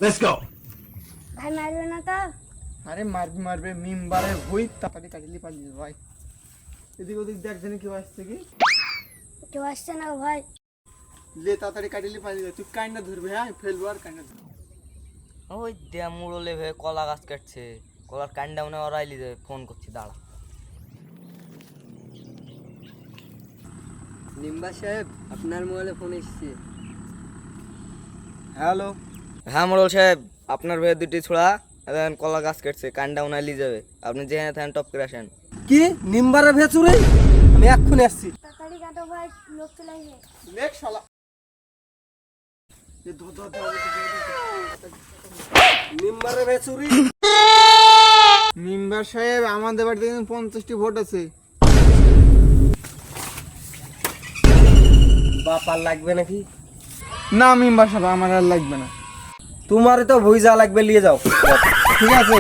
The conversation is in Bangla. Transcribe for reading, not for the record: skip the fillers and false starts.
Let's go. ভাই মারবে না তো? আরে মারবে মারবে মেম্বারে হই তাড়াতাড়ি কাটিলি পালিয়ে ভাই। এদিক ওদিক দেখ জানি কেউ আসছে কি। কেউ আসছে না গো ভাই। লে তাড়াতাড়ি কাটিলি পালিয়ে তুই কাইন্না ধরবে হ্যাঁ ফেলবো আর কাইন্না ধরবে। ওই দেয়া মুড়লে হয়ে কলা গাছ কাটছে, কলার কান্ডা মনে ওরাইলি যাবে, ফোন করছি দাঁড়া। লিম্বা সাহেব আপনার মোবাইলে ফোন এসেছে। হ্যালো হ্যাঁ মোড়ল সাহেব, আপনার ভাইয়ের দুটি ছোড়া এখন কলা গাছ কাটছে, কান্ডা উনাইলি যাবে, আপনি যেখানে থাকেন টপ করে আসেন। কি নিম্বারে ভেচুরে? আমি এক্ষুনি আসছি। তাড়াতাড়ি কাটো ভাই, লোক চলে আসবে। লেখ শালা। এ ধর ধর ধর নিম্বারে ভেচুরি। মেম্বার সাহেব আমাদের বাড়িতে 50টি ভোট আছে। বাপার লাগবে নাকি? না মেম্বার সাহেব আমার আর লাগবে না। তোমারই তো ভুইজা লাগবে, নিয়ে যাও। ঠিক আছে।